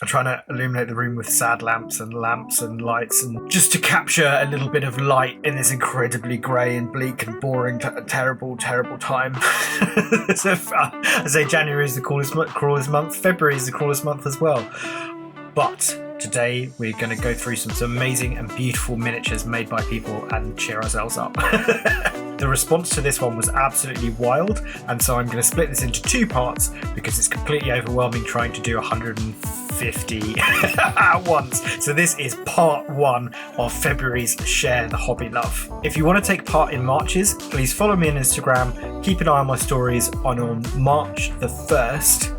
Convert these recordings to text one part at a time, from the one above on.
I'm trying to illuminate the room with sad lamps and lights, and just to capture a little bit of light in this incredibly grey and bleak and boring, terrible time. So, I say January is the cruelest month. February is the cruelest month as well. But today we're going to go through some amazing and beautiful miniatures made by people and cheer ourselves up. The response to this one was absolutely wild, and so I'm going to split this into two parts because it's completely overwhelming trying to do 150 at once. So this is part one of February's Share the Hobby Love. If you want to take part in marches, please follow me on Instagram, keep an eye on my stories on March the 1st.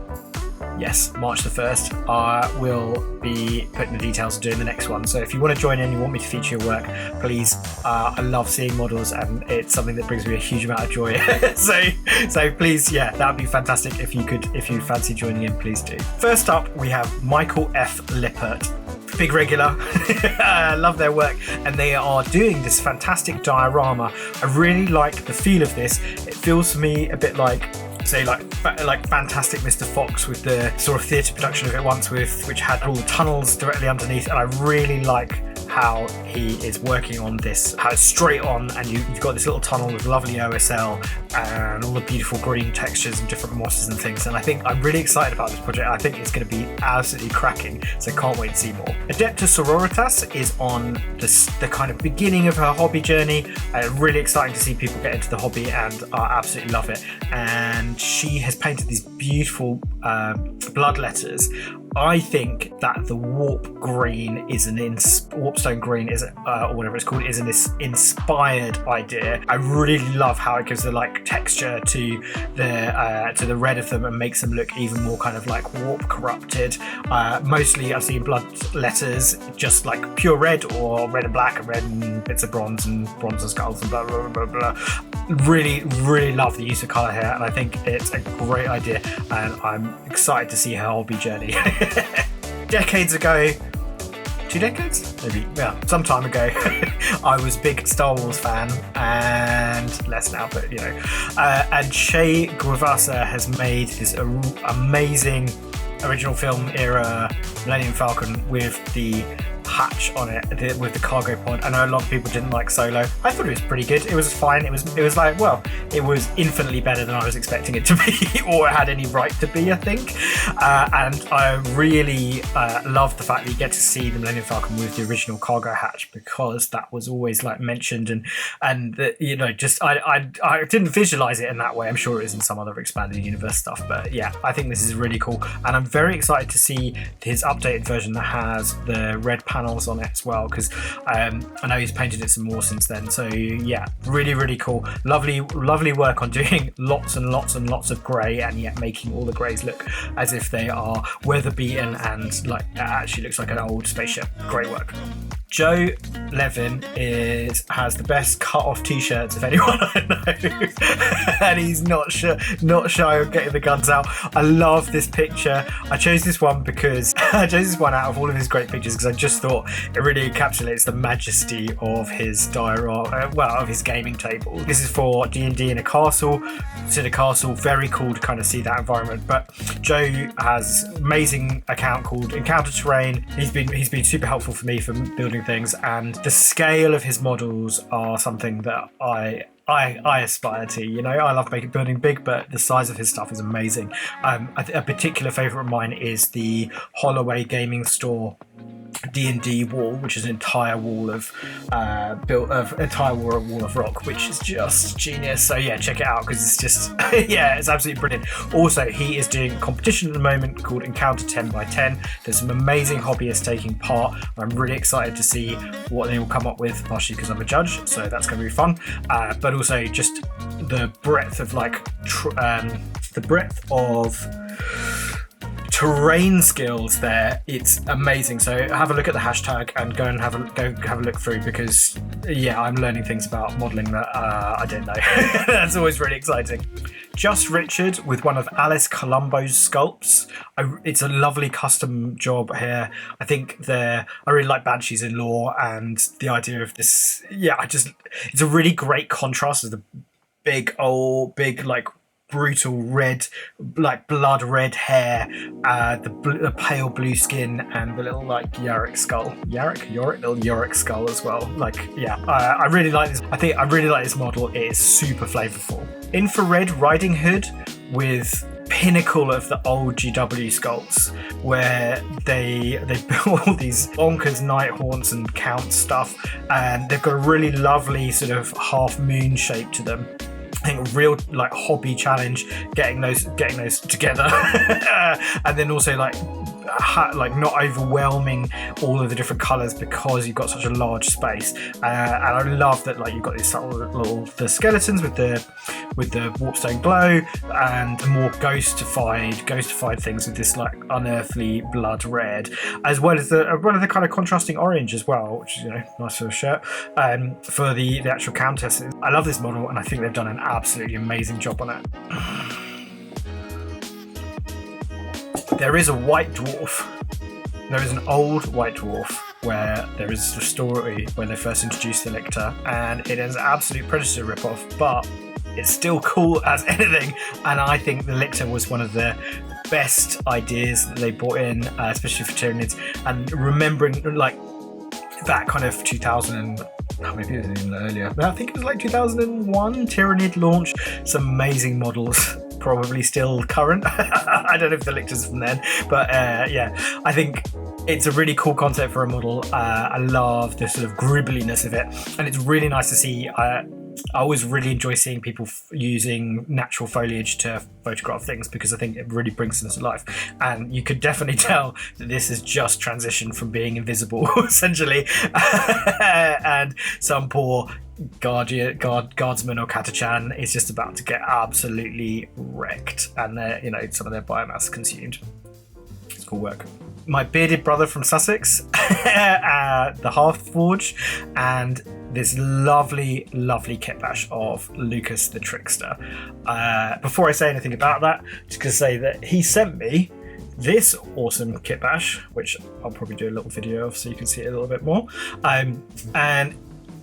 Yes, March the 1st, I will be putting the details of doing the next one. So if you want to join in, you want me to feature your work, please. I love seeing models and it's something that brings me a huge amount of joy. so please, yeah, that would be fantastic if you fancy joining in, please do. First up, we have Michael F Lippert. Big regular. I love their work, and they are doing this fantastic diorama. I really like the feel of this. It feels to me a bit like, say, like Fantastic Mr. Fox, with the sort of theatre production of it once, which had all the tunnels directly underneath, and I really like how he is working on this, how it's straight on, and you've got this little tunnel with lovely OSL and all the beautiful green textures and different mosses and things, and I think I'm really excited about this project. I think it's going to be absolutely cracking, so can't wait to see more. Adepta Sororitas is on the kind of beginning of her hobby journey. Really exciting to see people get into the hobby, and I absolutely love it. And she has painted these beautiful blood letters. I think that the warpstone green is, or whatever it's called, is an inspired idea. I really love how it gives the like texture to the red of them and makes them look even more kind of like warp corrupted. Mostly I've seen blood letters just like pure red, or red and black, and red and bits of bronze and skulls and blah blah blah blah. Really love the use of colour here, and I think it's a great idea, and I'm excited to see her hobby journey. Decades ago, 2 decades? Maybe, yeah, some time ago, I was a big Star Wars fan, and less now, but you know. And Shea Guevara has made his amazing original film era Millennium Falcon with the hatch on it, with the cargo pod. I know a lot of people didn't like Solo. I thought it was pretty good. It was fine. It was like, well, it was infinitely better than I was expecting it to be, or it had any right to be, I think. And I really love the fact that you get to see the Millennium Falcon with the original cargo hatch, because that was always like mentioned, and you know, just I didn't visualize it in that way. I'm sure it is in some other expanded universe stuff, but yeah, I think this is really cool, and I'm very excited to see his updated version that has the red panels on it as well, because I know he's painted it some more since then. So yeah, really cool. Lovely work on doing lots and lots of grey, and yet making all the greys look as if they are weather beaten and like it actually looks like an old spaceship. Great work. Joe Levin has the best cut-off t-shirts of anyone I know, and he's not shy of getting the guns out. I love this picture. I chose this one out of all of his great pictures because I just thought it really encapsulates the majesty of his of his gaming table. This is for D&D in a castle. It's in a castle, very cool to kind of see that environment. But Joe has an amazing account called Encounter Terrain. He's been super helpful for me for building things, and the scale of his models are something that I aspire to. You know, I love building big, but the size of his stuff is amazing. A particular favourite of mine is the Holloway Gaming Store D&D wall, which is an entire wall of wall of rock, which is just genius. So yeah, check it out because it's just yeah, it's absolutely brilliant. Also, he is doing a competition at the moment called Encounter 10 by 10. There's some amazing hobbyists taking part. I'm really excited to see what they will come up with, partially because I'm a judge, so that's going to be fun. But also just the breadth of terrain skills there, it's amazing. So have a look at the hashtag and go have a look through, because yeah, I'm learning things about modelling that I didn't know. That's always really exciting. Just Richard with one of Alice Colombo's sculpts. It's a lovely custom job here. I think I really like Banshees in Law, and the idea of this, yeah, it's a really great contrast of the big like brutal red, like blood red hair, the pale blue skin, and the little like Yorick little Yorick skull as well. Like, yeah, I really like this. I think I really like this model. It is super flavorful. Infrared Riding Hood with pinnacle of the old GW sculpts, where they built all these bonkers night haunts and count stuff, and they've got a really lovely sort of half moon shape to them. I think a real like hobby challenge getting those together, and then also like not overwhelming all of the different colours because you've got such a large space. And I love that like you've got these subtle little the skeletons with the warpstone glow and the more ghostified things with this like unearthly blood red, as well as the kind of contrasting orange as well, which is, you know, nice for a shirt. For the actual countesses, I love this model, and I think they've done an absolutely amazing job on it. There is a white dwarf. There is an old white dwarf where there is the story where they first introduced the lictor, and it is an absolute Predator ripoff, but it's still cool as anything. And I think the lictor was one of the best ideas that they brought in, especially for Tyranids. And remembering like that kind of 2000 and maybe it was even earlier, but I think it was like 2001, Tyranid launched some amazing models. Probably still current. I don't know if the lictor's from then, but yeah, I think it's a really cool concept for a model. I love the sort of gribbliness of it, and it's really nice to see. I always really enjoy seeing people using natural foliage to photograph things, because I think it really brings them to life. And you could definitely tell that this has just transitioned from being invisible, essentially, and some poor guardsman or Catachan is just about to get absolutely wrecked, and some of their biomass consumed. It's cool work. My bearded brother from Sussex, the Hearthforge, and this lovely kitbash of Lucas the Trickster. Before I say anything about that, just gonna say that he sent me this awesome kitbash, which I'll probably do a little video of so you can see it a little bit more. And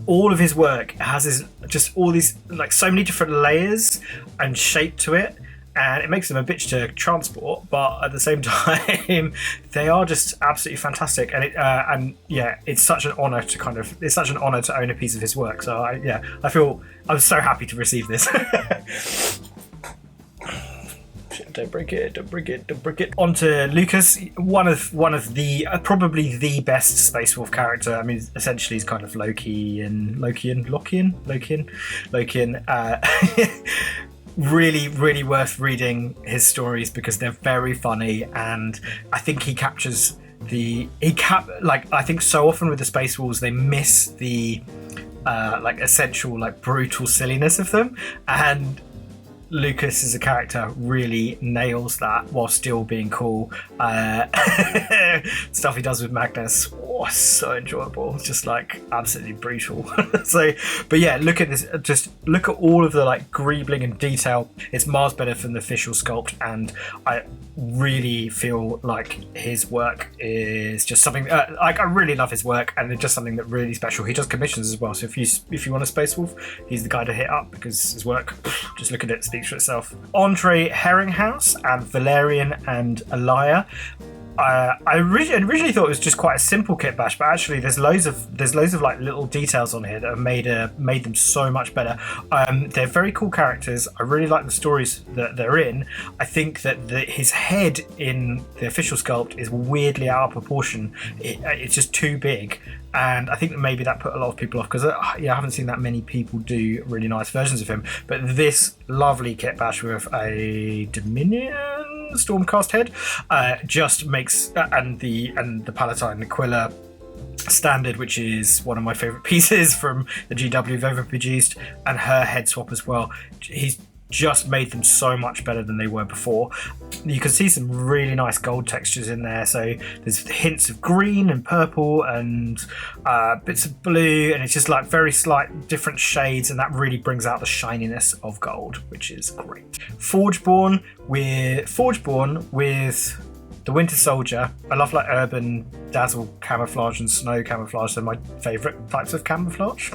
all of his work has just all these, like, so many different layers and shape to it, and it makes them a bitch to transport, but at the same time they are just absolutely fantastic. And it's such an honor to own a piece of his work. So I'm so happy to receive this. Don't break it. On to Lucas, one of the probably the best Space Wolf character. I mean, essentially he's kind of Lokian. Really, really worth reading his stories because they're very funny, and I think he captures I think so often with the Space Wolves they miss the essential brutal silliness of them, and Lucas as a character really nails that while still being cool. Stuff he does with Magnus, so enjoyable. It's just absolutely brutal. But yeah, look at this. Just look at all of the greebling and detail. It's miles better than the official sculpt, and I really feel like his work is just something. I really love his work, and it's just something that really special. He does commissions as well. So if you want a Space Wolf, he's the guy to hit up because his work. Just look at it. Speaks for itself. Andre Herringhouse and Valerian and Elia. I originally thought it was just quite a simple kit bash, but actually there's loads of little details on here that have made them so much better. They're very cool characters. I really like the stories that they're in. I think that his head in the official sculpt is weirdly out of proportion. It's just too big, and I think that maybe that put a lot of people off because I haven't seen that many people do really nice versions of him. But this lovely kit bash with a Dominion Stormcast head just makes and the Palatine Aquila standard, which is one of my favorite pieces from the GW they've ever produced, and her head swap as well. He's just made them so much better than they were before. You can see some really nice gold textures in there, so there's hints of green and purple and bits of blue, and it's just very slight different shades, and that really brings out the shininess of gold, which is great. Forgeborn with The Winter Soldier, I love like urban dazzle camouflage and snow camouflage. They're my favourite types of camouflage.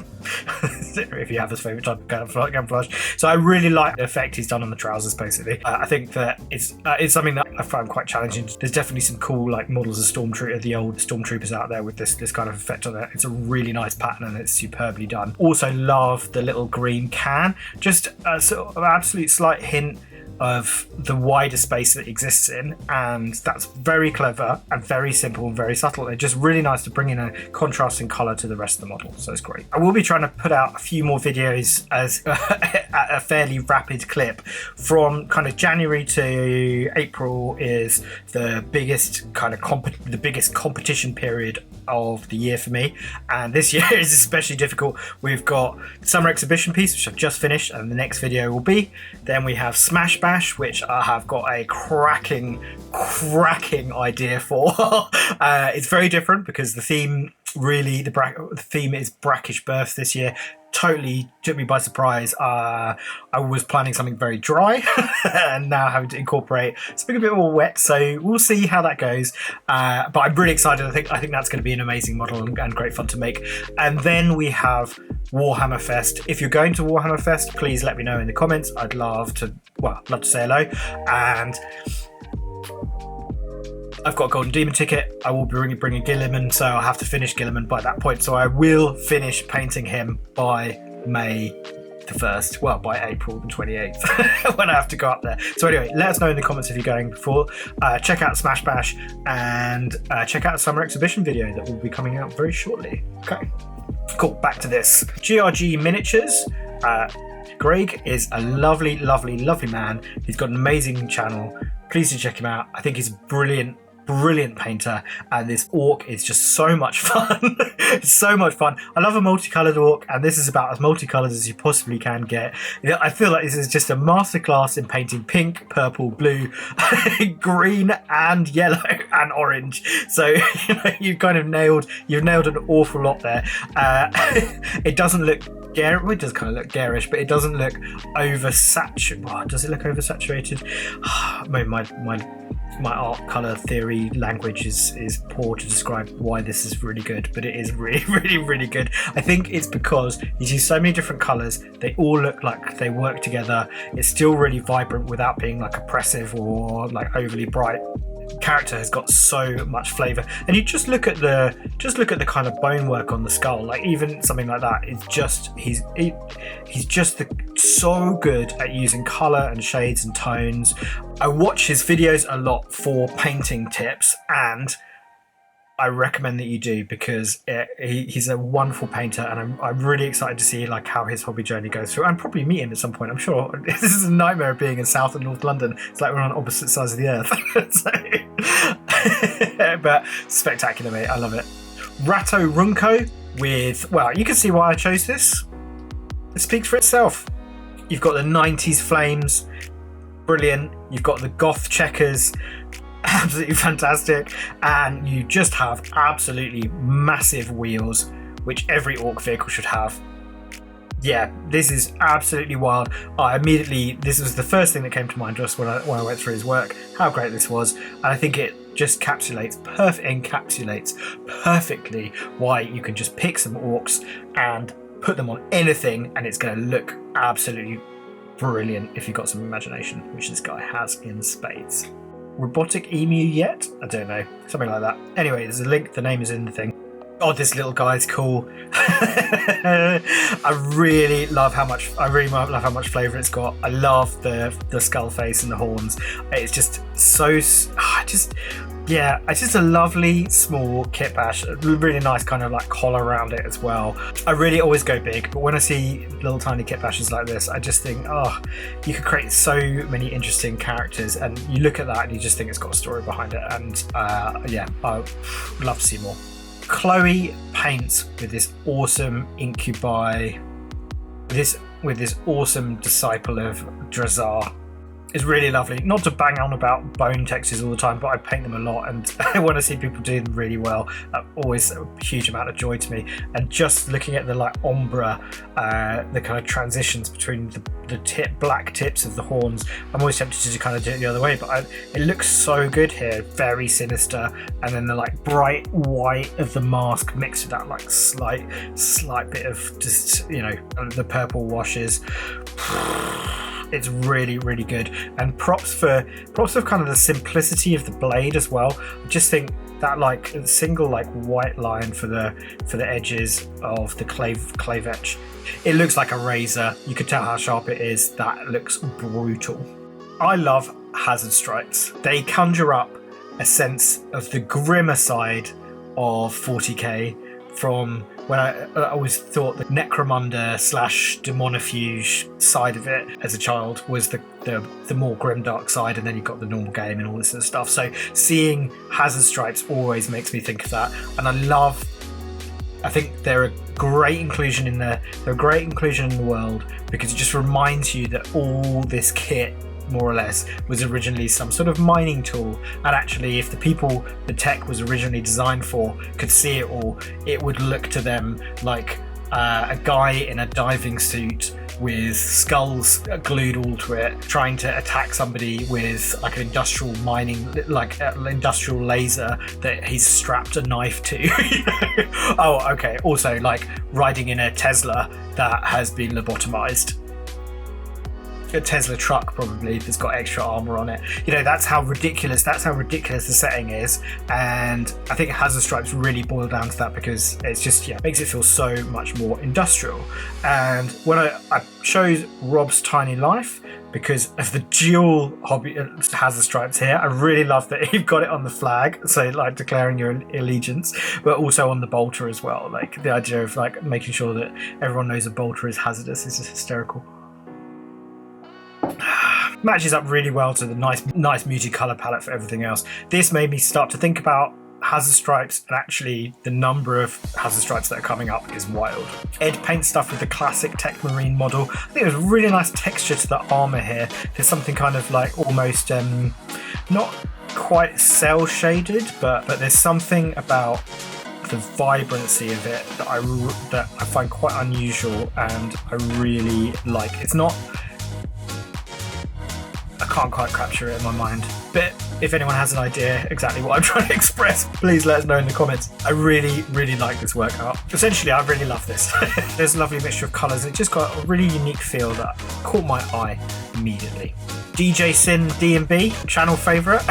If you have this favourite type of camouflage. So I really like the effect he's done on the trousers, basically. I think that it's something that I find quite challenging. There's definitely some cool like models of the old Stormtroopers out there with this kind of effect on it. It's a really nice pattern and it's superbly done. Also love the little green can. Just a sort of absolute slight hint of the wider space that exists in, and that's very clever and very simple and very subtle. It's just really nice to bring in a contrasting color to the rest of the model, so it's great. I will be trying to put out a few more videos as at a fairly rapid clip. From kind of January to April is the biggest kind of the biggest competition period of the year for me, and this year is especially difficult. We've got summer exhibition piece, which I've just finished, and the next video will be. Then we have Smash Bash, which I have got a cracking idea for. It's very different because the theme the theme is brackish birth this year. Totally took me by surprise. I was planning something very dry and now having to incorporate something a bit more wet, so we'll see how that goes, but I'm really excited. I think that's going to be an amazing model and great fun to make. And then we have Warhammer Fest. If you're going to Warhammer Fest, please let me know in the comments. I'd love to say hello. And I've got a Golden Demon ticket. I will be bringing Gilliman, so I'll have to finish Gilliman by that point. So I will finish painting him by May the 1st. Well, by April the 28th when I have to go up there. So anyway, let us know in the comments if you're going before. Check out Smash Bash and check out the summer exhibition video that will be coming out very shortly. Okay, cool. Back to this. GRG Miniatures. Greg is a lovely man. He's got an amazing channel. Please do check him out. I think he's brilliant painter, and this orc is just so much fun. It's so much fun. I love a multicolored orc, and this is about as multicolored as you possibly can get. I feel like this is just a masterclass in painting pink, purple, blue, green, and yellow and orange. So you've kind of nailed an awful lot there. It doesn't look it does kind of look garish, but it doesn't look oversaturated. Oh, does it look oversaturated? My art color theory language is poor to describe why this is really good, but it is really good. I think it's because he's used so many different colors. They all look like they work together. It's still really vibrant without being like oppressive or like overly bright. Character has got so much flavor, and you just look at the kind of bonework on the skull. Like even something like that, it's just he's just so good at using color and shades and tones. I watch his videos a lot for painting tips, and I recommend that you do, because he's a wonderful painter, and I'm really excited to see like how his hobby journey goes through, and probably meet him at some point. I'm sure this is a nightmare of being in South and North London. It's like we're on opposite sides of the earth. But spectacular, mate. I love it. Ratto Runko with, well, you can see why I chose this. It speaks for itself. You've got the 90s flames, brilliant. You've got the goth checkers, absolutely fantastic, and you just have absolutely massive wheels, which every orc vehicle should have. Yeah, this is absolutely wild. This was the first thing that came to mind just when I went through his work, how great this was, and I think it just encapsulates perfectly why you can just pick some orcs and put them on anything and it's going to look absolutely brilliant if you've got some imagination, which this guy has in spades. Robotic emu yet? I don't know, something like that. Anyway, there's a link, the name is in the thing. Oh, this little guy's cool. I really love how much flavour it's got. I love the skull face and the horns. It's just so it's just a lovely small kitbash. A really nice kind of like collar around it as well. I really always go big, but when I see little tiny kitbashes like this, I just think, oh, you could create so many interesting characters, and you look at that and you just think it's got a story behind it. And yeah, I would love to see more. Chloe paints with this awesome incubi, with this awesome disciple of Drazar. It's really lovely. Not to bang on about bone textures all the time, but I paint them a lot, and when I see people do them really well, always a huge amount of joy to me. And just looking at the like ombre, the kind of transitions between the black tips of the horns, I'm always tempted to kind of do it the other way, but it looks so good here, very sinister. And then the like bright white of the mask mixed with that like slight bit of just, you know, the purple washes. It's really, really good, and props for kind of the simplicity of the blade as well. I just think that like single like white line for the edges of the clave etch, it looks like a razor. You could tell how sharp it is. That looks brutal. I love hazard stripes. They conjure up a sense of the grimmer side of 40k from when I always thought the Necromunda / Demonifuge side of it as a child was the more grimdark side, and then you've got the normal game and all this sort of stuff. So seeing hazard stripes always makes me think of that, and I think they're a great inclusion in there. They're a great inclusion in the world because it just reminds you that all this kit, more or less, was originally some sort of mining tool, and actually if the people the tech was originally designed for could see it all, it would look to them like a guy in a diving suit with skulls glued all to it trying to attack somebody with like an industrial mining, like an industrial laser that he's strapped a knife to. Oh, okay, also like riding in a Tesla that has been lobotomized. A Tesla truck probably that's got extra armor on it. You know, that's how ridiculous the setting is, and I think hazard stripes really boil down to that because it's just makes it feel so much more industrial. And when I chose Rob's Tiny Life because of the dual hobby hazard stripes here, I really love that you've got it on the flag, so like declaring your allegiance, but also on the bolter as well. Like the idea of like making sure that everyone knows a bolter is hazardous is just hysterical. Matches up really well to the nice muted color palette for everything else. This made me start to think about hazard stripes, and actually the number of hazard stripes that are coming up is wild. Ed paints stuff with the classic Tech Marine model. I think there's a really nice texture to the armor here. There's something kind of like almost not quite cell shaded, but there's something about the vibrancy of it that I find quite unusual and I really like. It's not, I can't quite capture it in my mind, but if anyone has an idea exactly what I'm trying to express, please let us know in the comments. I really, really like this workout. Essentially, I really love this. There's a lovely mixture of colours. It just got a really unique feel that caught my eye immediately. DJ Sin D&B, channel favourite,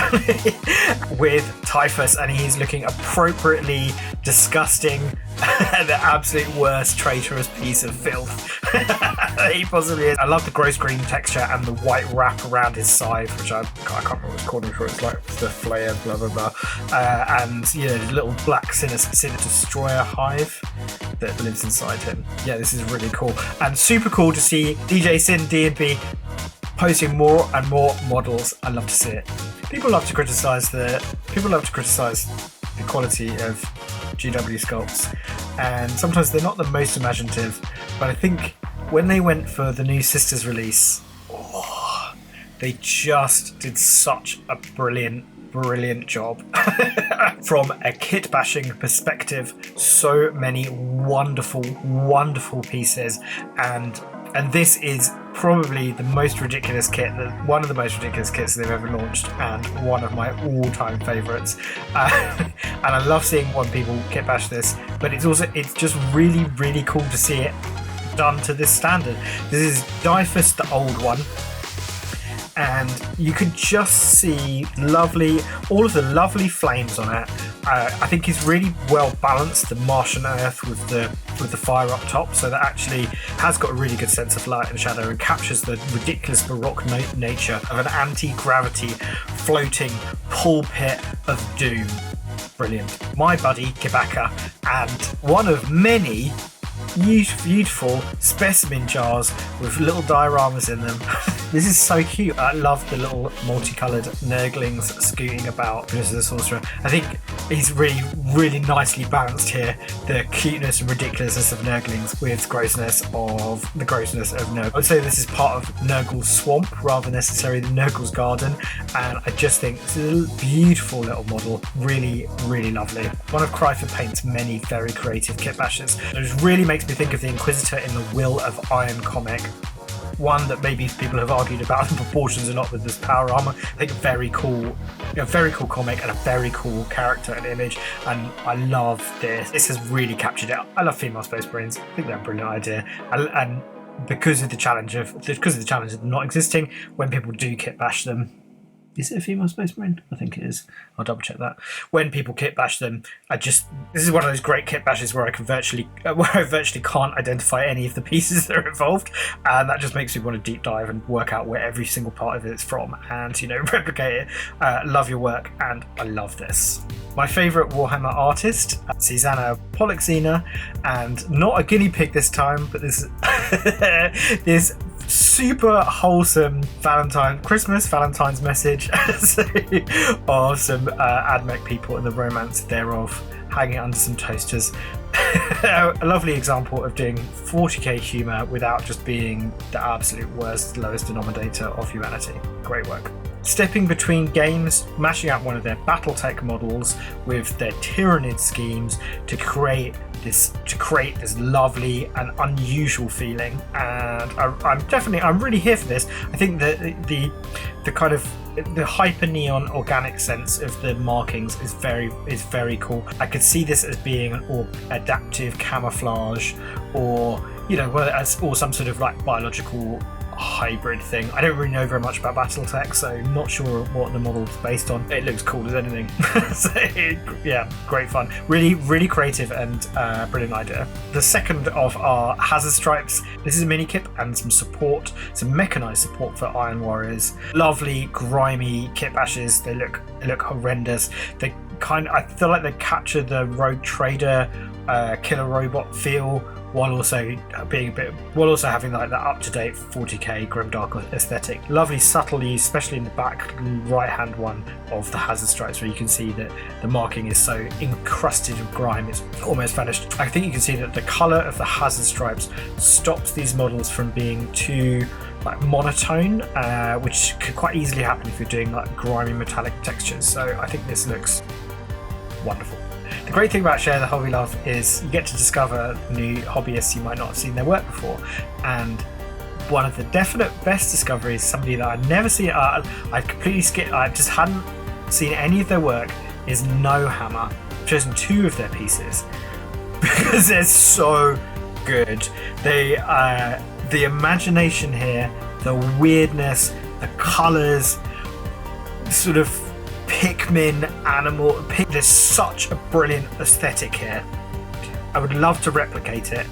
with Tyfus, and he's looking appropriately disgusting, the absolute worst traitorous piece of filth he possibly is. I love the gross green texture and the white wrap around his side, which I can't remember what it's called, I'm sure it's like the flare, blah blah blah, and you know, the little black Sinner Destroyer hive that lives inside him. Yeah, this is really cool and super cool to see DJ Sin D&B posting more and more models. I love to see it. People love to criticize the quality of GW sculpts, and sometimes they're not the most imaginative, but I think when they went for the new Sisters release, they just did such a brilliant job. From a kit bashing perspective, so many wonderful pieces, and this is probably the most ridiculous kit, one of the most ridiculous kits they've ever launched, and one of my all-time favourites. And I love seeing when people kit bash this, but it's just really cool to see it done to this standard. This is Dyfus, the old one, and you can just see all of the lovely flames on it. I think it's really well balanced, the Martian Earth with the fire up top, so that actually has got a really good sense of light and shadow and captures the ridiculous baroque nature of an anti-gravity floating pulpit of doom. Brilliant. My buddy Quebeca, and one of many beautiful specimen jars with little dioramas in them. This is so cute. I love the little multicolored Nurglings scooting about because of the sorcerer. I think he's really, really nicely balanced here. The cuteness and ridiculousness of Nurglings with the grossness of Nurgle. I would say this is part of Nurgle's swamp rather than necessarily the Nurgle's garden. And I just think this is a beautiful little model. Really, really lovely. One of Cryford Paint's many very creative kit bashes. It really makes me think of the Inquisitor in the Will of Iron comic. One that maybe people have argued about the proportions a lot with this power armor. I think very cool comic and a very cool character and image, and I love this. This has really captured it. I love female Space Marines. I think they're a brilliant idea, and because of the challenge of them not existing, when people do kit bash them. Is it a female Space Marine? I think it is. I'll double check that. When people kit bash them, this is one of those great kit bashes where I virtually can't identify any of the pieces that are involved, and that just makes me want to deep dive and work out where every single part of it is from, and replicate it. Love your work, and I love this. My favourite Warhammer artist, Susanna Pollexina, and not a guinea pig this time, but this super wholesome Valentine's message of some AdMech people and the romance thereof hanging under some toasters. A lovely example of doing 40k humour without just being the absolute worst, lowest denominator of humanity. Great work. Stepping between games, mashing up one of their Battletech models with their Tyranid schemes to create this lovely and unusual feeling, and I'm really here for this. I think that the kind of the hyper neon organic sense of the markings is very cool. I could see this as being an adaptive camouflage, or or some sort of like biological hybrid thing. I don't really know very much about Battletech, so not sure what the model's based on. It looks cool as anything. So yeah, great fun. Really, really creative and brilliant idea. The second of our hazard stripes. This is a mini kit and some support, some mechanized support for Iron Warriors. Lovely, grimy kit bashes. They look horrendous. I feel like they capture the Rogue Trader killer robot feel, while also having like that up-to-date 40k grimdark aesthetic. Lovely subtle use, especially in the back right-hand one of the hazard stripes, where you can see that the marking is so encrusted with grime it's almost vanished. I think you can see that the colour of the hazard stripes stops these models from being too like monotone, which could quite easily happen if you're doing like grimy metallic textures. So I think this looks wonderful. The great thing about Share the Hobby Love is you get to discover new hobbyists you might not have seen their work before, and one of the definite best discoveries, somebody that I'd never seen, I've completely skipped, I just hadn't seen any of their work, is No Hammer. I've chosen 2 of their pieces because they're so good. The imagination here, the weirdness, the colours, sort of Pikmin animal. There's such a brilliant aesthetic here. I would love to replicate it.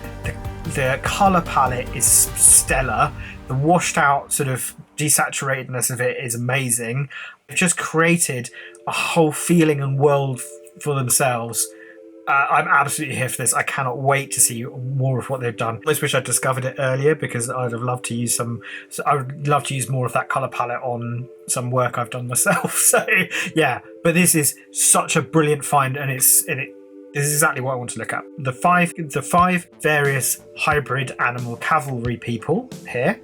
The colour palette is stellar. The washed out sort of desaturatedness of it is amazing. They've just created a whole feeling and world for themselves. I'm absolutely here for this. I cannot wait to see more of what they've done. I just wish I'd discovered it earlier, because I'd have loved to use I would love to use more of that colour palette on some work I've done myself. So yeah, but this is such a brilliant find, and this is exactly what I want to look at. The five various hybrid animal cavalry people here.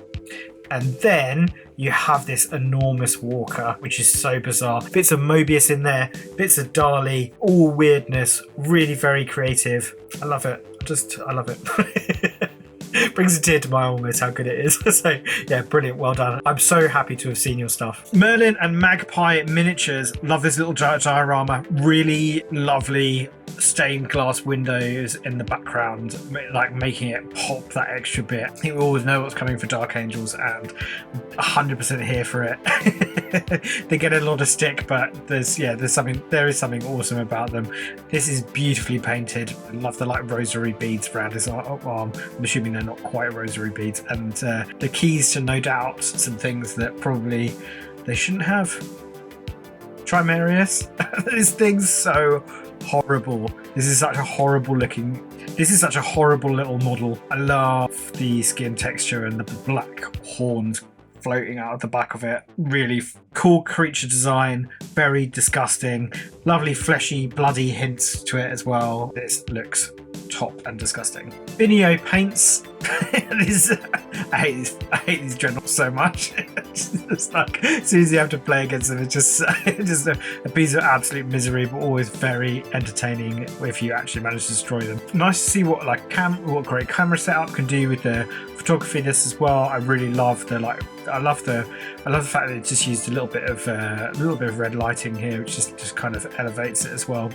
And then you have this enormous walker, which is so bizarre. Bits of Mobius in there, bits of Dali, all weirdness, really very creative. I love it. I love it. Brings a tear to my eye almost how good it is. So yeah, brilliant, well done. I'm so happy to have seen your stuff. Merlin and Magpie miniatures. Love this little diorama. Really lovely stained glass windows in the background, like making it pop that extra bit. I think we always know what's coming for Dark Angels, and 100% here for it. They get a lot of stick, but there is something awesome about them. This is beautifully painted. I love the like rosary beads around his arm. I'm assuming they're not quite rosary beads, and the keys to no doubt some things that probably they shouldn't have. Trimarius. This thing's so horrible. This is such a horrible little model. I love the skin texture and the black horns floating out of the back of it. Really cool creature design, very disgusting, lovely fleshy, bloody hints to it as well. This looks top and disgusting. Vinio paints. I hate these Dreadnoughts so much. It's like, as soon as you have to play against them, it's just a piece of absolute misery, but always very entertaining if you actually manage to destroy them. Nice to see what great camera setup can do with the photography in this as well. I really love the I love the fact that it just used a little bit of red lighting here, which just kind of elevates it as well.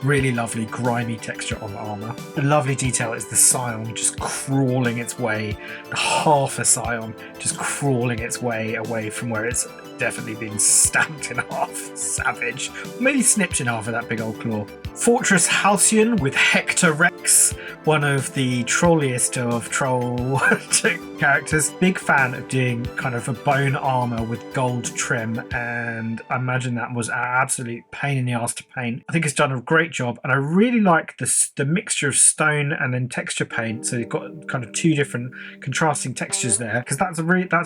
Really lovely grimy texture on the armor. The lovely detail is the scion just crawling its way, half a scion just crawling its way away from where it's definitely been stamped in half. Savage. Maybe snipped in half with that big old claw. Fortress Halcyon with Hector Rex, one of the trolliest of troll characters. Big fan of doing kind of a bone armor with gold trim, and I imagine that was an absolute pain in the ass to paint. I think it's done a great job, and I really like the mixture of stone and then texture paint. So you've got kind of two different contrasting textures there, because that's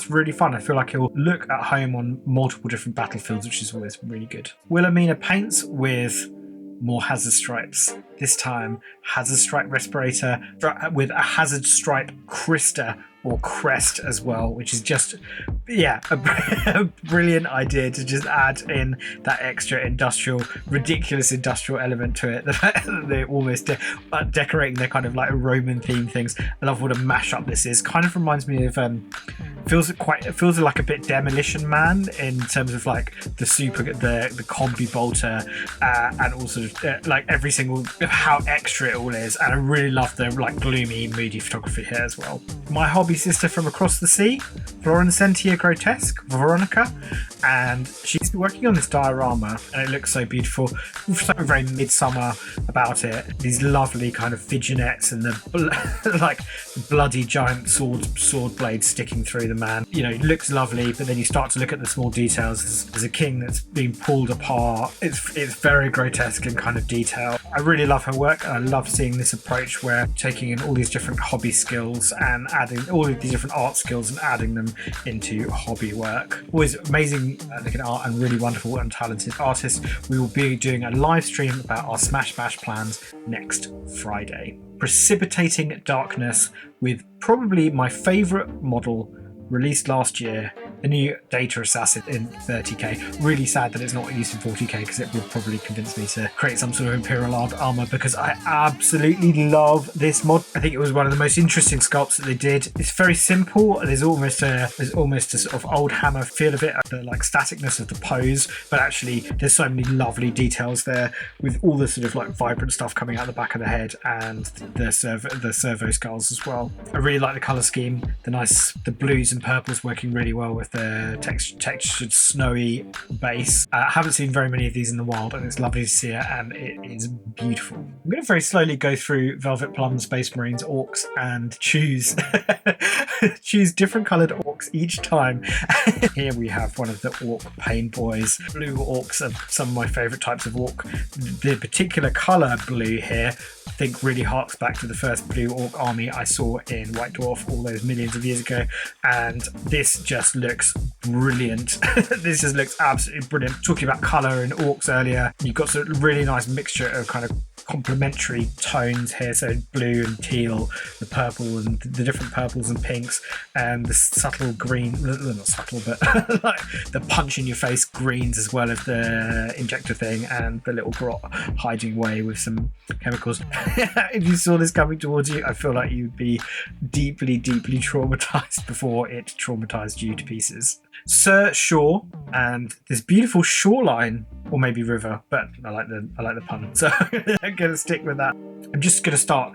really fun. I feel like it'll look at home on multiple different battlefields, which is always really good. Wilhelmina paints with more hazard stripes. This time, hazard stripe respirator with a hazard stripe Trickster or crest as well, which is just, a brilliant idea to just add in that extra ridiculous industrial element to it. They're almost decorating their kind of like Roman themed things. I love what a mashup this is. Kind of reminds me of feels like a bit Demolition Man in terms of like the combi bolter and also like every single how extra it all is. And I really love the like gloomy, moody photography here as well. My hobby sister from across the sea, Florencentia Grotesque, Veronica, and she's been working on this diorama, and it looks so beautiful. Something very midsummer about it. These lovely kind of fidgenettes and the like bloody giant sword blades sticking through the man. You know, it looks lovely, but then you start to look at the small details. There's a king that's being pulled apart. It's very grotesque and kind of detailed. I really love her work, and I love seeing this approach where taking in all these different hobby skills and adding all of these different art skills and adding them into hobby work. Always amazing looking art and really wonderful and talented artists. We will be doing a live stream about our Smash Bash plans next Friday. Precipitating Darkness with probably my favourite model released last year, the new Data Assassin in 30k. Really sad that it's not used in 40k, because it would probably convince me to create some sort of Imperial armor, because I absolutely love this mod. I think it was one of the most interesting sculpts that they did. It's very simple. There's almost a sort of old hammer feel of it, the like staticness of the pose, but actually there's so many lovely details there with all the sort of like vibrant stuff coming out the back of the head and the servo skulls as well. I really like the color scheme, the blues and purples working really well with the textured snowy base. I haven't seen very many of these in the wild, and it's lovely to see it, and it is beautiful. I'm going to very slowly go through Velvet Plum, Space Marines, Orcs, and choose different coloured Orcs each time. Here we have one of the Orc Pain Boys. Blue Orcs are some of my favourite types of Orc. The particular colour blue here I think really harks back to the first Blue Orc army I saw in White Dwarf all those millions of years ago, and this just looks brilliant. This just looks absolutely brilliant. Talking about colour and Orcs earlier, you've got sort of really nice mixture of kind of complementary tones here, so blue and teal, the purple and the different purples and pinks, and the subtle green, not subtle, but like the punch in your face greens as well as the injector thing, and the little grot hiding away with some chemicals. If you saw this coming towards you, I feel like you'd be deeply traumatized before it traumatized you to pieces. Sir Shore and this beautiful shoreline, or maybe river, but I like the pun, so I'm gonna stick with that. I'm just gonna start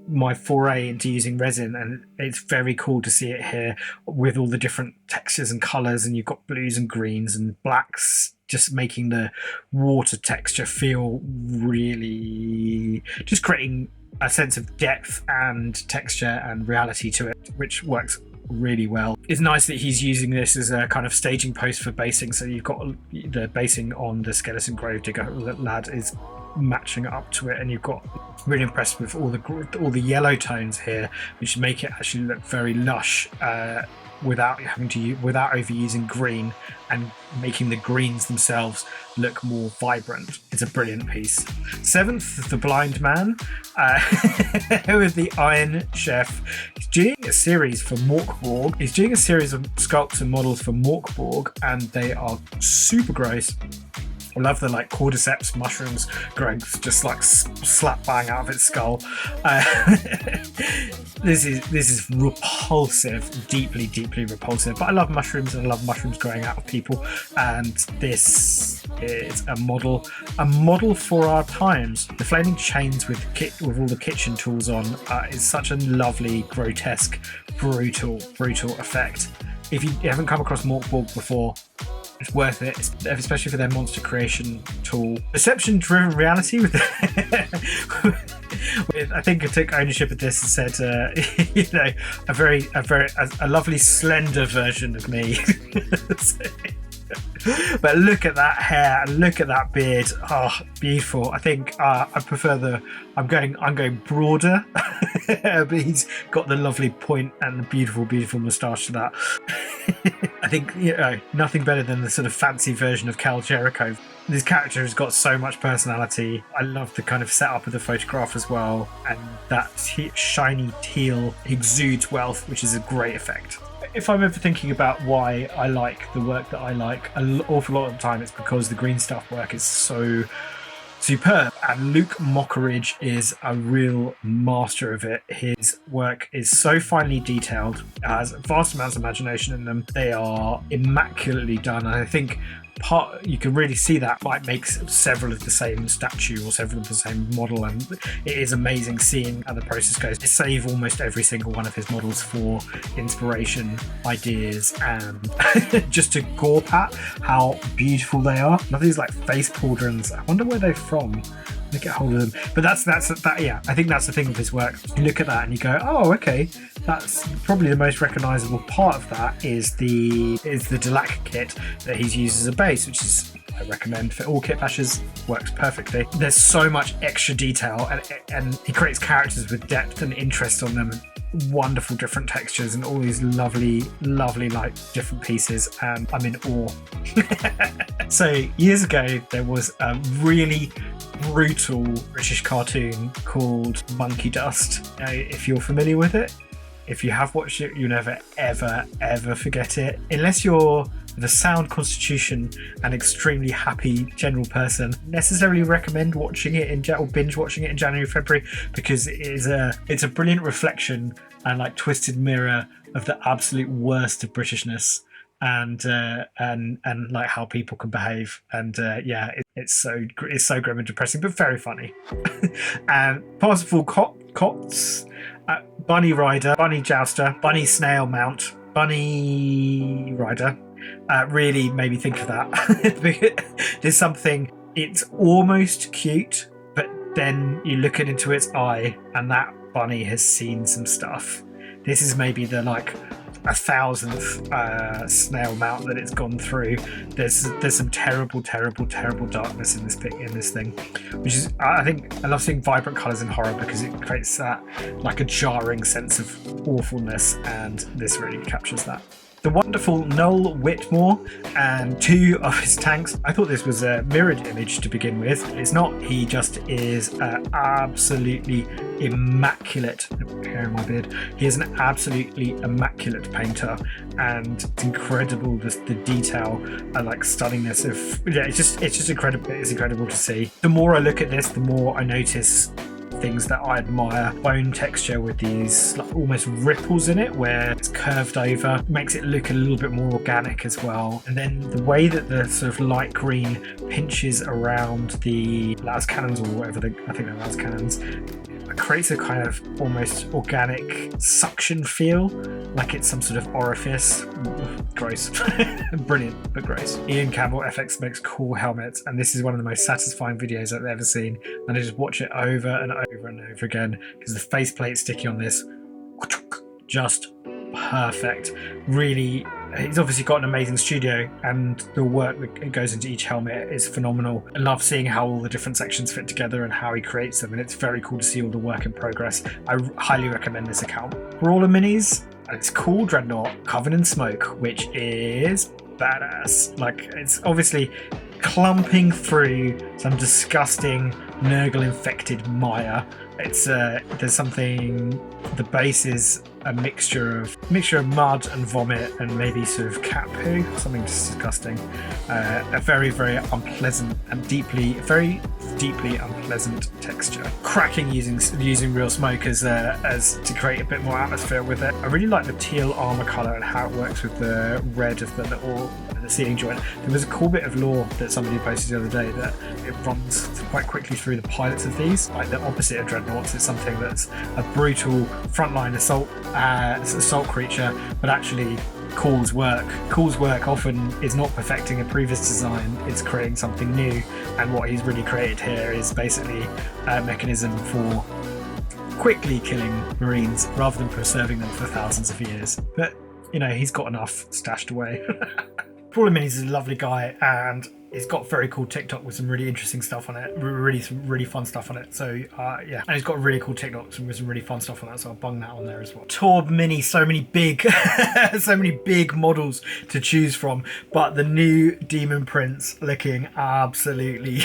my foray into using resin, and it's very cool to see it here with all the different textures and colors, and you've got blues and greens and blacks, just making the water texture feel really, just creating a sense of depth and texture and reality to it, which works really well. It's nice that he's using this as a kind of staging post for basing, so you've got the basing on the skeleton gravedigger lad is matching up to it, and you've got really impressed with all the yellow tones here, which make it actually look very lush without overusing green and making the greens themselves look more vibrant. It's a brilliant piece. Seventh, the Blind Man with the Iron Chef. He's doing a series for Morkborg. He's doing a series of sculpts and models for Morkborg, and they are super gross. I love the like cordyceps mushrooms growing just like slap bang out of its skull. This is repulsive, deeply repulsive. But I love mushrooms, and I love mushrooms growing out of people. And this is a model for our times. The flaming chains with all the kitchen tools on is such a lovely, grotesque, brutal effect. If you haven't come across Morkborg before, it's worth it, especially for their monster creation tool. Perception-driven reality with I think I took ownership of this and said, a lovely slender version of me. But look at that hair and look at that beard. Oh, beautiful. I think I prefer I'm going broader, but he's got the lovely point and the beautiful moustache to that. I think nothing better than the sort of fancy version of Cal Jericho. This character has got so much personality. I love the kind of setup of the photograph as well, and that shiny teal exudes wealth, which is a great effect. If I'm ever thinking about why I like the work that I like, an awful lot of the time it's because the green stuff work is so superb, and Luke Mockridge is a real master of it. His work is so finely detailed, has vast amounts of imagination in them. They are immaculately done, and I think you can really see that might make several of the same statue or several of the same model, and it is amazing seeing how the process goes. I save almost every single one of his models for inspiration, ideas, and just to gawp at how beautiful they are. Now these like face pauldrons, I wonder where they're from. Let me get hold of them. But that's yeah, I think that's the thing with his work. You look at that and you go, oh, okay, that's probably the most recognizable part of that is the Delac kit that he's used as a base, which is, I recommend for all kit bashers, works perfectly. There's so much extra detail, and he creates characters with depth and interest on them, and wonderful different textures and all these lovely like different pieces, and I'm in awe. So years ago there was a really brutal British cartoon called Monkey Dust. Now, if you're familiar with it, if you have watched it, you'll never ever forget it, unless you're the sound constitution and extremely happy general person. Necessarily recommend watching it or binge watching it in January, February, because it's a brilliant reflection and like twisted mirror of the absolute worst of Britishness, and like how people can behave, and it's so grim and depressing, but very funny. And Parsifal Cots, Bunny Rider, Bunny Jouster, Bunny Snail Mount, Bunny Rider. Really made me think of that. There's something, it's almost cute, but then you look into its eye and that bunny has seen some stuff. This is maybe the like 1,000th snail mount that it's gone through. There's some terrible darkness in this thing, which is, I think I love seeing vibrant colours in horror because it creates that like a jarring sense of awfulness, and this really captures that. The wonderful Noel Whitmore and two of his tanks. I thought this was a mirrored image to begin with. It's not. He just is absolutely immaculate. Hair in my beard. He is an absolutely immaculate painter, and it's incredible the detail and like stunningness of. Yeah, it's just incredible. It's incredible to see. The more I look at this, the more I notice things that I admire. Bone texture with these like almost ripples in it where it's curved over, makes it look a little bit more organic as well. And then the way that the sort of light green pinches around the las cannons, or whatever I think they're las cannons, it creates a kind of almost organic suction feel, like it's some sort of orifice. Gross. Brilliant, but gross. Ian Campbell FX makes cool helmets, and this is one of the most satisfying videos I've ever seen, and I just watch it over and over again because the faceplate sticky on this, just perfect. Really he's obviously got an amazing studio, and the work that goes into each helmet is phenomenal. I love seeing how all the different sections fit together and how he creates them, and it's very cool to see all the work in progress. I highly recommend this account. Brawler minis, and it's called Dreadnought Covered in Smoke, which is badass. Like, it's obviously clumping through some disgusting Nurgle infected mire. It's there's something, the base is a mixture of mud and vomit and maybe sort of cat poo, something disgusting. A very, very unpleasant and very deeply unpleasant texture. Cracking using real smoke as to create a bit more atmosphere with it. I really like the teal armor color and how it works with the red of the little ceiling joint. There was a cool bit of lore that somebody posted the other day that it runs quite quickly through the pilots of these, like the opposite of Dreadnoughts. It's something that's a brutal frontline assault creature, but actually Cool's work often is not perfecting a previous design, it's creating something new, and what he's really created here is basically a mechanism for quickly killing Marines rather than preserving them for thousands of years. But you know, he's got enough stashed away. Brawler Minis is a lovely guy, and he's got very cool TikTok with some really interesting stuff on it, really fun stuff on it. So yeah, and he's got really cool TikTok with some really fun stuff on that, so I'll bung that on there as well. Torb Mini, so many big models to choose from, but the new Demon Prince looking absolutely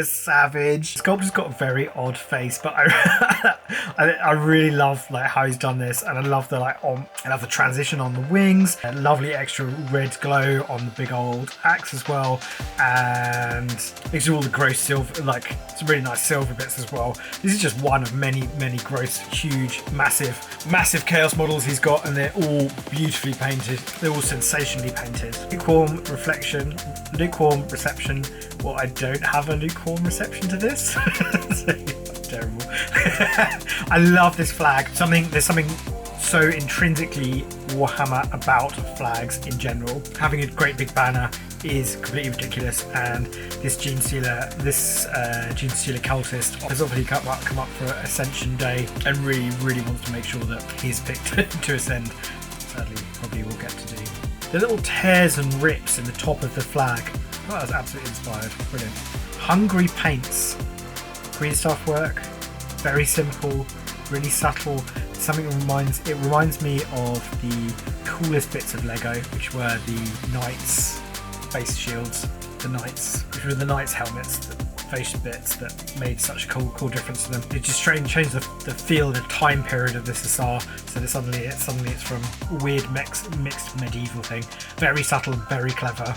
savage. Sculptor's got a very odd face, but I really love like how he's done this, and I love the transition on the wings, a lovely extra red glow on the big old axe as well. And these are all the gross silver, like some really nice silver bits as well. This is just one of many gross, huge, massive chaos models he's got, and they're all beautifully painted. They're all sensationally painted. Lukewarm reception. Well, I don't have a lukewarm reception to this. Terrible. I love this flag. There's something so intrinsically Warhammer about flags in general. Having a great big banner is completely ridiculous, and this Gene Stealer Cultist has obviously come up for Ascension Day and really wants to make sure that he's picked to ascend. Sadly, probably will get to do. The little tears and rips in the top of the flag. Oh, that was absolutely inspired. Brilliant. Hungry paints. Green stuff work. Very simple, really subtle. Something that reminds me of the coolest bits of Lego, which were the Knights face shields, which were the Knights helmets, the face bits that made such a cool difference to them. It just changed the feel, the time period of this SR, so that suddenly it's from a weird mixed medieval thing. Very subtle, very clever,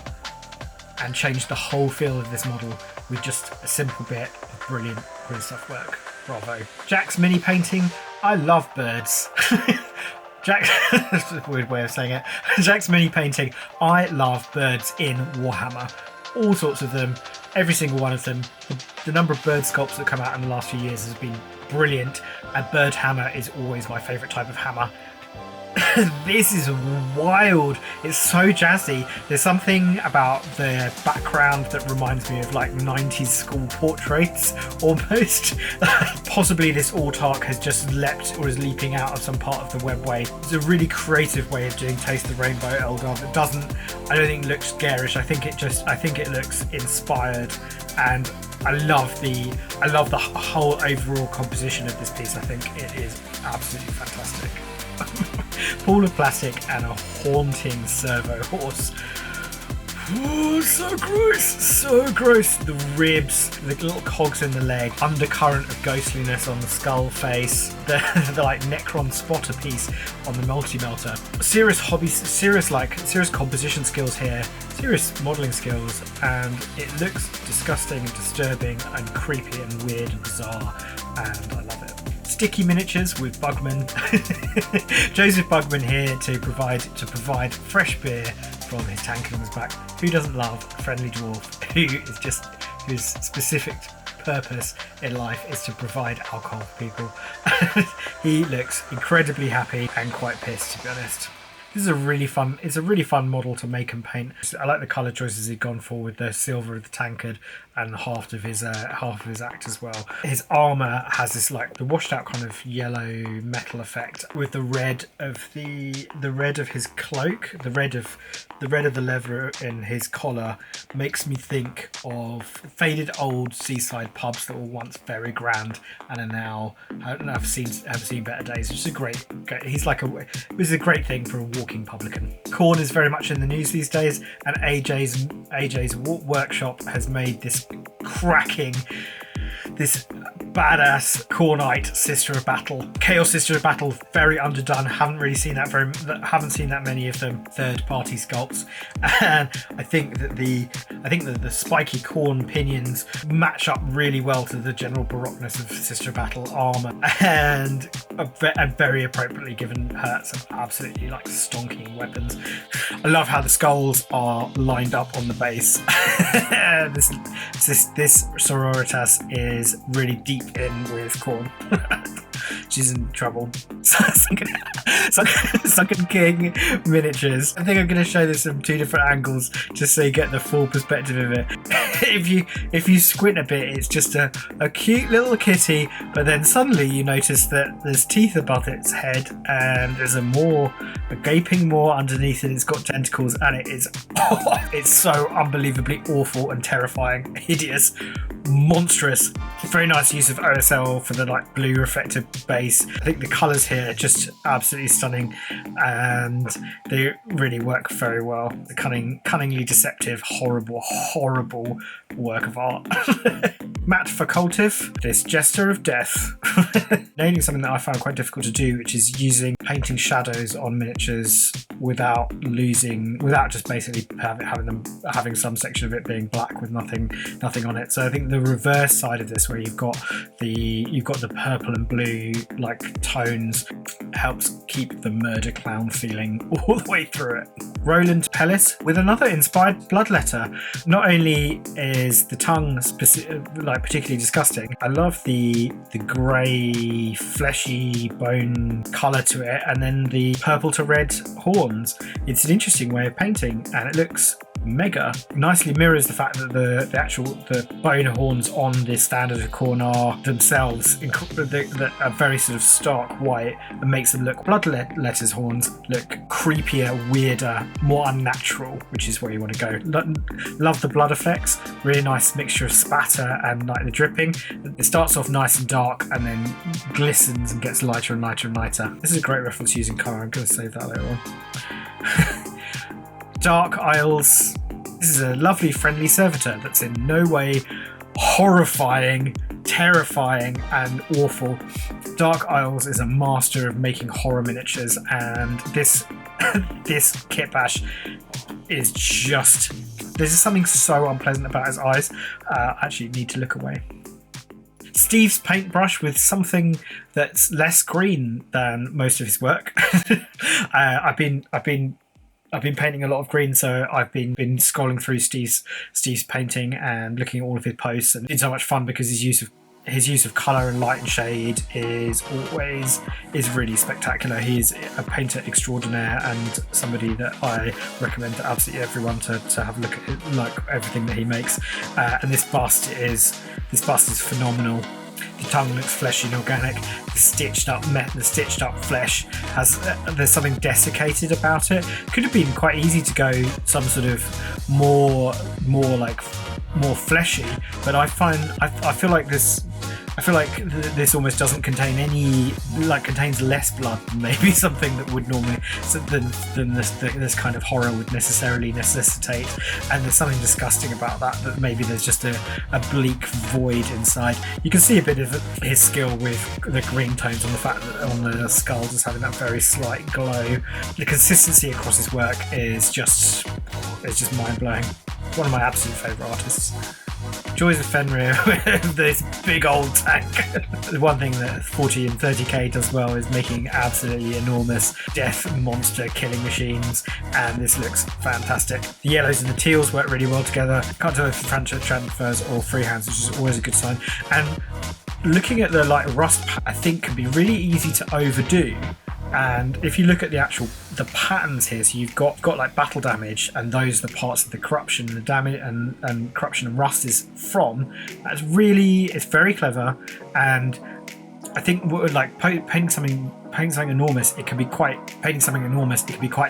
and changed the whole feel of this model with just a simple bit of brilliant stuff work. Bravo. Jack's mini painting. I love birds. That's a weird way of saying it. Jack's mini painting. I love birds in Warhammer. All sorts of them. Every single one of them. The number of bird sculpts that come out in the last few years has been brilliant. A bird hammer is always my favourite type of hammer. This is wild. It's so jazzy. There's something about the background that reminds me of like 90s school portraits almost. Possibly this autarch has just leapt or is leaping out of some part of the webway. It's a really creative way of doing Taste the Rainbow Eldar that I don't think looks garish. I think it looks inspired, and I love the whole overall composition of this piece. I think it is absolutely fantastic. Pool of plastic and a haunting servo horse. Ooh, so gross. The ribs, the little cogs in the leg, undercurrent of ghostliness on the skull face, the like Necron spotter piece on the multi-melter. Serious composition skills here, serious modelling skills, and it looks disgusting and disturbing and creepy and weird and bizarre, and I love it. Sticky miniatures with Bugman. Joseph Bugman here to provide fresh beer from his tank on his back. Who doesn't love a friendly dwarf whose specific purpose in life is to provide alcohol for people? He looks incredibly happy and quite pissed, to be honest. This is a really fun. It's a really fun model to make and paint. I like the colour choices he's gone for with the silver of the tankard and half of his act as well. His armour has this like the washed out kind of yellow metal effect with the red of his cloak, the red of the leather in his collar makes me think of faded old seaside pubs that were once very grand and are now have seen better days. It's a great. It was a great thing for a walking publican. Corn is very much in the news these days, and AJ's Workshop has made this badass Cornite Sister of Battle, Chaos Sister of Battle, very underdone. Haven't seen that many of them third-party sculpts, and I think that the spiky corn pinions match up really well to the general baroqueness of Sister of Battle armor, and very appropriately given her some absolutely like stonking weapons. I love how the skulls are lined up on the base. This sororitas is really deep in with Corn. She's in trouble. Sunken King miniatures. I think I'm going to show this from two different angles just so you get the full perspective of it. If you squint a bit, it's just a cute little kitty, but then suddenly you notice that there's teeth above its head and there's a gaping maw underneath it. It's got tentacles and it's so unbelievably awful and terrifying, hideous, monstrous. Very nice use of OSL for the like blue reflective base. I think the colours here are just absolutely stunning and they really work very well. The cunningly deceptive, horrible work of art. Matte for Cultiv, this Jester of Death. Nailing something that I found quite difficult to do, which is painting shadows on miniatures without just basically having some section of it being black with nothing on it. So I think the reverse side of this, where you've got the purple and blue like tones, helps keep the murder clown feeling all the way through it. Rolands Palace with another inspired bloodletter. Not only is the tongue particularly disgusting, I love the grey fleshy bone colour to it, and then the purple to red horns. It's an interesting way of painting and it looks mega. Nicely mirrors the fact that the bone horns on the standard of corn are themselves that are very sort of stark white, and makes them look bloodletter's horns look creepier, weirder, more unnatural, which is where you want to go. Love the blood effects. Really nice mixture of spatter and like the dripping. It starts off nice and dark and then glistens and gets lighter and lighter and lighter. This is a great reference using colour. I'm going to save that later on. Dark Isles. This is a lovely friendly servitor that's in no way horrifying, terrifying and awful. Dark Isles is a master of making horror miniatures, and this kitbash is just, there's something so unpleasant about his eyes. Actually need to look away. Steve's paintbrush with something that's less green than most of his work. I've been painting a lot of green, so I've been scrolling through Steve's painting and looking at all of his posts, and it's so much fun because his use of colour and light and shade is really spectacular. He is a painter extraordinaire and somebody that I recommend to absolutely everyone to have a look at, like everything that he makes. And this bust is phenomenal. The tongue looks fleshy and organic. The stitched up flesh there's something desiccated about it. Could have been quite easy to go some sort of more fleshy, but I feel like this almost doesn't contain any, contains less blood than maybe something that would normally than this kind of horror would necessarily necessitate. And there's something disgusting about that maybe there's just a bleak void inside. You can see a bit of his skill with the green tones on the fact that on the skull just having that very slight glow. The consistency across his work is just mind-blowing. One of my absolute favourite artists. Joys of Fenrir with this big old tank. The one thing that 40 and 30k does well is making absolutely enormous death monster killing machines, and this looks fantastic. The yellows and the teals work really well together. Can't tell if franchise transfers or freehands, which is always a good sign. And looking at the rust, I think can be really easy to overdo. And if you look at the actual the patterns here. So you've got like battle damage, and those are the parts of the corruption and the damage and corruption and rust is from. It's very clever, and I think like painting something enormous, it can be quite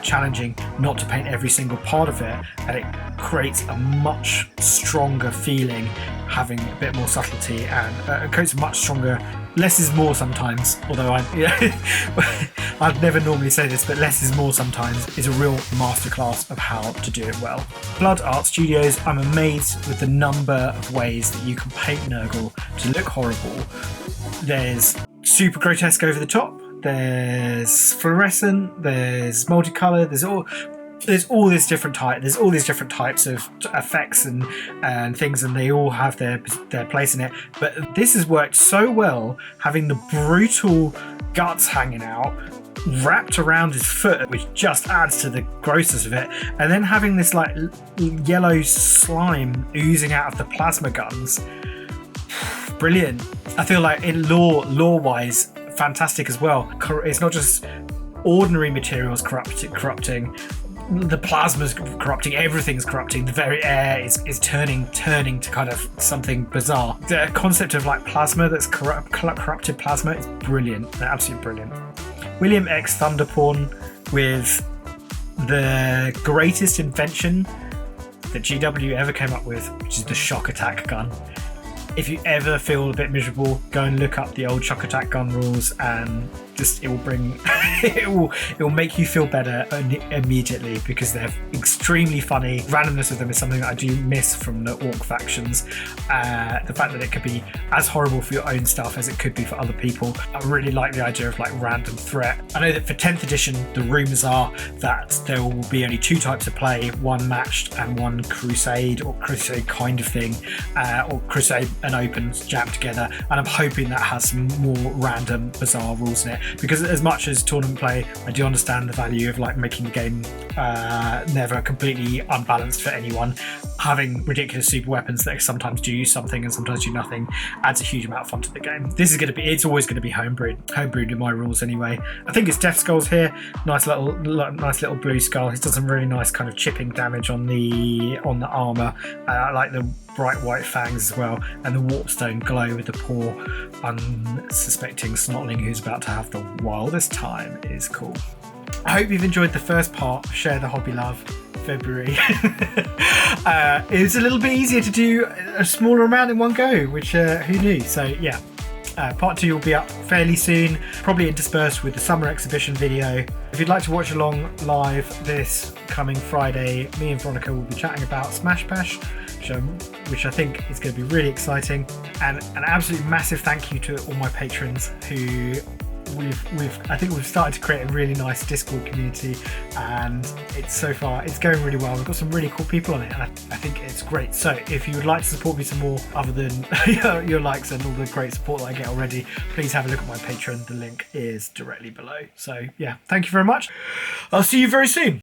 challenging not to paint every single part of it, and it creates a much stronger feeling having a bit more subtlety, and it creates a much stronger. Less is more sometimes, although I'd never normally say this, but less is more sometimes is a real masterclass of how to do it well. Blood Art Studios, I'm amazed with the number of ways that you can paint Nurgle to look horrible. There's super grotesque over the top, there's fluorescent, there's multicolour, there's all these different types of effects and things, and they all have their place in it. But this has worked so well, having the brutal guts hanging out wrapped around his foot, which just adds to the grossness of it, and then having this like yellow slime oozing out of the plasma guns. Brilliant. I feel like in lore wise, fantastic as well. It's not just ordinary materials corrupting. The plasma's corrupting, everything's corrupting, the very air is turning to kind of something bizarre. The concept of like plasma that's corrupted plasma is brilliant. They're absolutely brilliant. William X Thunderpawn with the greatest invention that GW ever came up with, which is the shock attack gun. If you ever feel a bit miserable, go and look up the old shock attack gun rules, and just it will make you feel better immediately, because they're extremely funny. Randomness of them is something that I do miss from the Orc factions. The fact that it could be as horrible for your own stuff as it could be for other people. I really like the idea of like random threat. I know that for 10th edition, the rumours are that there will be only 2 types of play, one matched and one crusade or crusade kind of thing, or crusade and open jammed together. And I'm hoping that has some more random, bizarre rules in it. Because as much as tournament play, I do understand the value of like making the game never completely unbalanced for anyone. Having ridiculous super weapons that sometimes do something and sometimes do nothing adds a huge amount of fun to the game. It's always going to be homebrewed in my rules anyway. I think it's Death Skull's here. Nice little blue skull. He's done some really nice kind of chipping damage on the armor. I like the bright white fangs as well, and the warpstone glow with the poor unsuspecting snotling who's about to have the wildest time is cool. I hope you've enjoyed the first part of Share the Hobby Love February. It was a little bit easier to do a smaller amount in one go, which who knew. So yeah, part 2 will be up fairly soon, probably interspersed with the summer exhibition video. If you'd like to watch along live this coming Friday, me and Veronica will be chatting about Smash Bash, which I think is going to be really exciting. And an absolute massive thank you to all my patrons who I think we've started to create a really nice Discord community, and it's going really well. We've got some really cool people on it, and I think it's great. So if you would like to support me some more other than your likes and all the great support that I get already, please have a look at my Patreon. The link is directly below. So yeah, thank you very much. I'll see you very soon.